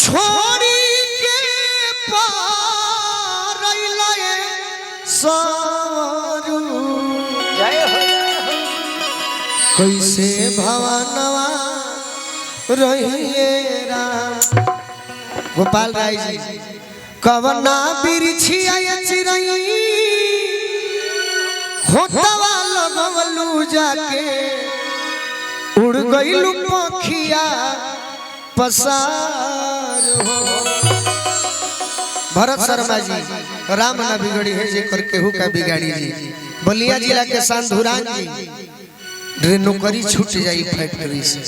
छोड़ी के पार लाए सारू जय हो कैसे भवनवा रहिए राम। गोपाल राय जी कवना बिरछिया चिरई खोटवा लगवलू जाके उड़ गईलू पखिया पसार हो। भरत शर्मा जी राम ना बिगड़ी है जे करके हु का बिगाड़ी जी। बलिया जिला के संधुरान जी नौकरी छूट जाई फैक्ट्री से।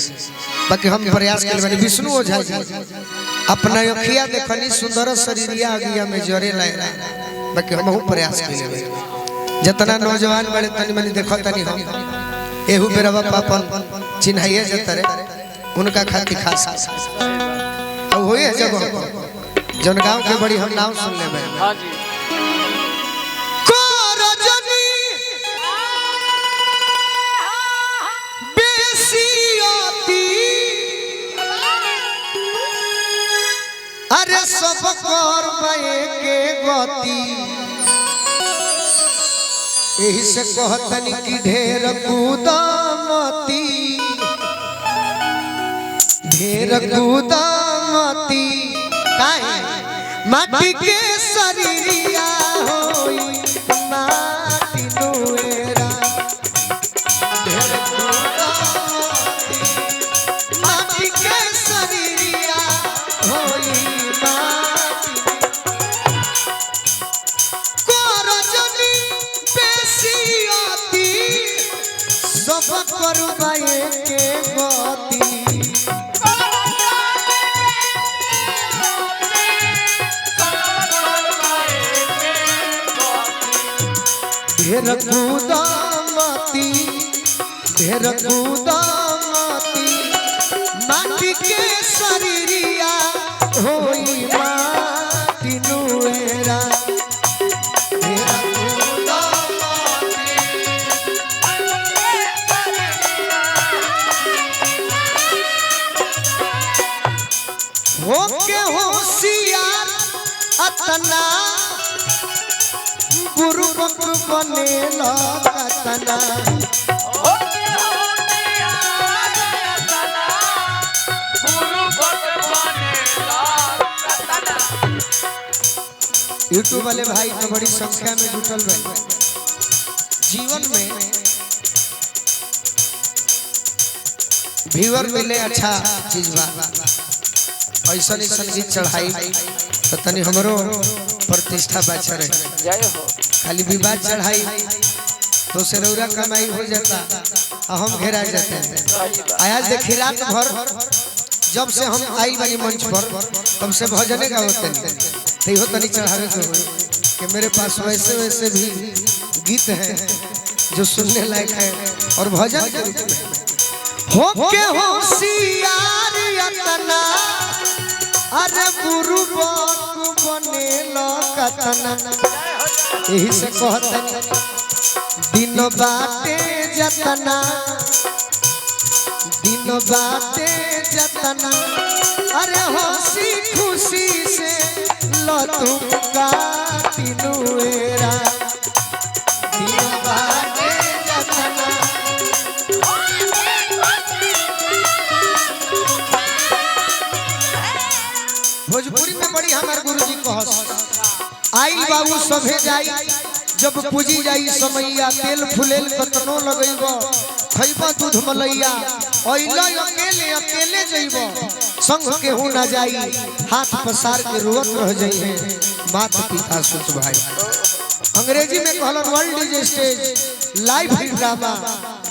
बाकी हम प्रयास कर बनी विष्णु ओझा जी अपना अखिया देखनी सुंदर शरीरिया अगिया में जरे लायरा। बाकी हम प्रयास कर लेबे जितना नौजवान बड़े तनी मनी देखो तनी हम एहू बेरा पापन चिन्हाइए जतरे उनका खातिर खास अब होई है जब जन गांव के बड़ी हम नाम सुन लेबे। हां जी को रजनी बेसियती अरे सब कर पाए के गति यही से कहतनी कि ढेर कूदमती ढेर कूदमती काहे माटी के शरीरिया होई माटी नुएरा। ढेर कूदमती माटी के शरीरिया होई माटी को रजनी बेसियती सब करबाए के गति ढेर कूदमती ढेर कूदमती माटी के शरीरिया होई माटी नुएरा। ढेर कूदमती होके होशियार अतना बुरुबक बनेला कतना होते होते याद अतना बुरुबक बनेला कतना। यूट्यूब वाले भाई तो बड़ी संख्या में जुटल रहे। जीवन में व्यूअर मिले अच्छा चीज बा ऐसा नहीं संगीत चढ़ाई तो तनी हमरो प्रतिष्ठा बचा रहे। जय हो खाली विवाद चढ़ाई तो सेरौरा कमाई हो जाता और हम घेरा जाते हैं। आज देखी रात भर जब से हम आई वाली मंच पर तब से भजने का होते हैं तो हो तनी चढ़ावे के हो कि मेरे पास वैसे वैसे भी गीत हैं जो सुनने लायक है और भजन के रूप में होके होशियार यतना अरे बुरुबक बनेला कतना। यही से कहतनी दिन बाटे जतना दिन बाटे जतना अरे हंसी खुशी से लतू काटी नुएरा। दिन बाटे जतना भोजपुरी में बड़ी हमारे गुरुजी कहस आई बाबू सभे जाई जब पूजी जाई समैया तेल फुलेल कतनो लगैबो खैबा दूध मलैया ओइला अकेले अकेले जइबो संग के हो ना जाई हाथ पसार के रोवत रह जाई है माता पिता सुत भाई। अंग्रेजी में कहलन world is stage life is drama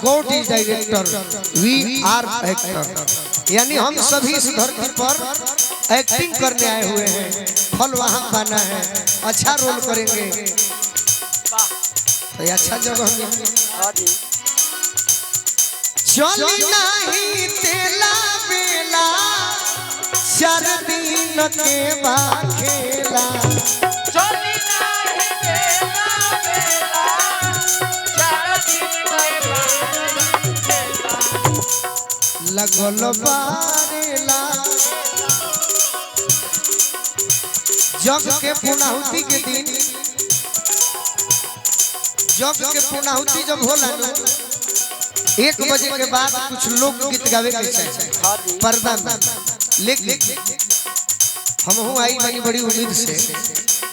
God is director we are actor. यानी हम सभी इस धरती पर एक्टिंग करने आए हुए हैं फल वहां पाना है अच्छा रोल करेंगे तो अच्छा जगह में चली नहीं तेला बेला 4 दिन के बाखेला चली नाही तेला बेला 4 दिन के लगल बारेला जग के पूर्णाहुति के दिन जग के पूर्णाहुति जब होला ना 1 बजे के बाद कुछ लोग गीत गावे के चाहिए पर्दा में, लेकिन हम आई बनी बड़ी उम्मीद से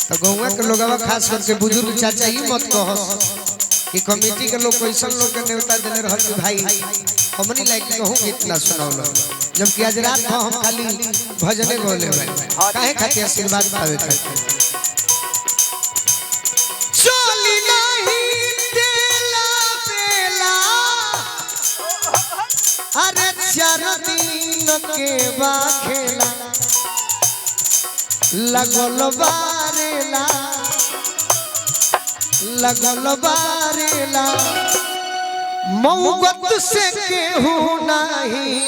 तो गौवा के लोगवा खास करके बुजुर्ग चाचा ही मत कह कि कमेटी के लोग कैसा लोग के नेता देने रहल कि भाई हमनी लायक कहूं गीत ना सुनाओ, जबकि आज रात में हम खाली भजने बोले भाई काहे खातिर आशीर्वाद पावे खातिर चली नहीं देला बेला अरे 4 दिन के बाखेला लगल बारेला मौगत से केहू नहीं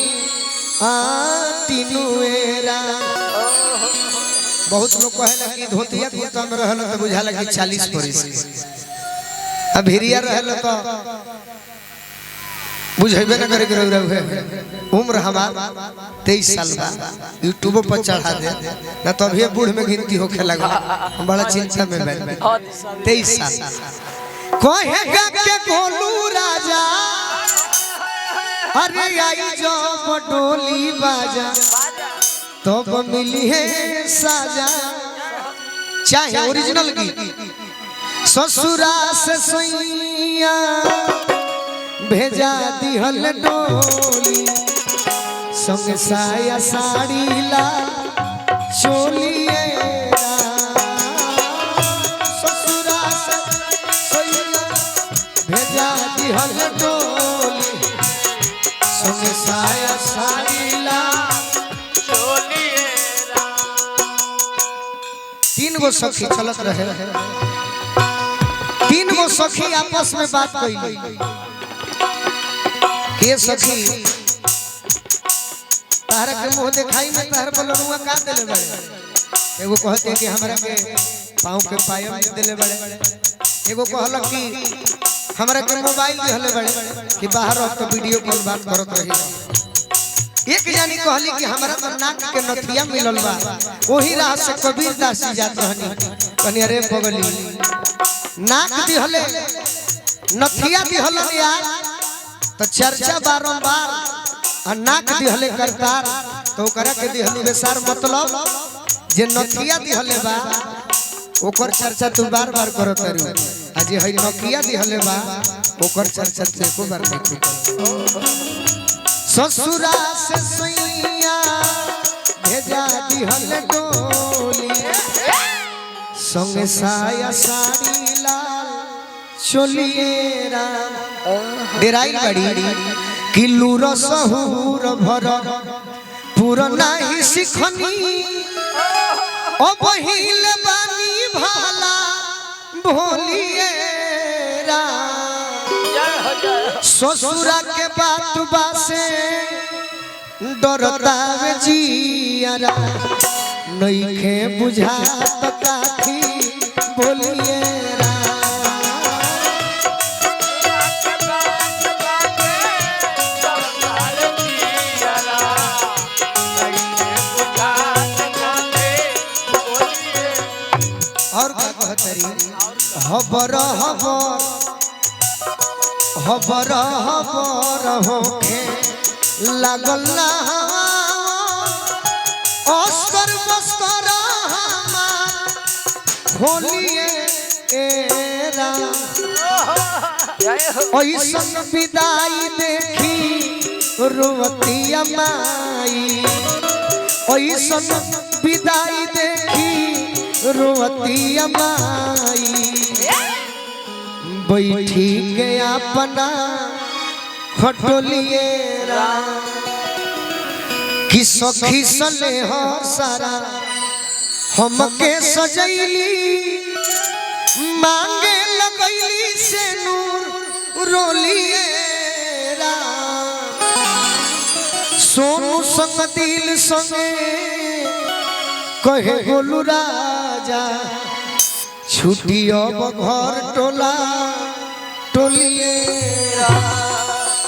आतिनुएरा। बहुत लोग कहेला कि धोतिया कुर्ता में रहल त बुझाला कि 40 बरिस अब हिरिया रहल त बुझेबे न करे रहे उम्र हमार 23 साल बा यूट्यूब पर चढ़ा दे ना तो अभी बूढ़ में गिनती होखे लगा हम बड़ा चिंता में बैठ 23 साल कहेगा के गोलू राजा अरे आई जो डोली बाजा तब मिली है साजा चाहे ओरिजिनल गीत ससुरा से सैया भेजा दिहल डोली संग साया साड़ी ला चोलिए ससुरा से सैया भेजा दिहल डोली संग साया साड़ी ला चोलिए। 3 गो सखी चलत रहे 3 गो सखी आपस में बात कइली के सखी तारा के मुंह दिखाई में तार बलनुआ का देले बड़े एगो कहते कि हमरा के पाँव के पायम देले बड़े एगो कहलक कि हमरा के मोबाइल देले बड़े कि बाहर रह तो वीडियो कॉल बात करत रही। एक जानी कहली कि हमरा तो नाक के नथिया मिलल बा ओही राह से कबीर दास जी जात रहनी कनी अरे बगली नाक दिहले नथिया दिहलन यार तो चर्चा बारंबार और नाक दिहले करतार तो ओकरा के दिहली बेसार मतलब जे नथिया दिहले बा ओकर चर्चा तू बार बार करत रही आज हई नथिया दिहले बा ओकर चर्चा तू एको बार नहीं कर। ससुरा से सैया भेजा दिहले डोली संग साया साड़ी लाल चोलिएरा डेराई गाड़ी किल्लू रसहूर भर पुरना ही सिखनी ओ बहिल बानी भाला भोलिएरा ससुरा के बात बासे डरता वे जियारा नइखे बुझात काठी बोलिएरा और क्या कहतरी हबर हबर हबर हबर होके लागल ना अस्कर बस्कर हमार खोलिए एरा ऐसन विदाई देखी रोवतिया माई ऐसन विदाई देखी रोवतिया माई बैठी के अपना खटोलिएरा कि सखी सले हो सारा हमके सजैली मांगे लगैली से नूर रोलिएरा सोनू संग दिल संगे कहे गोलू राजा छुट्टी अब घर टोला टोलिएरा।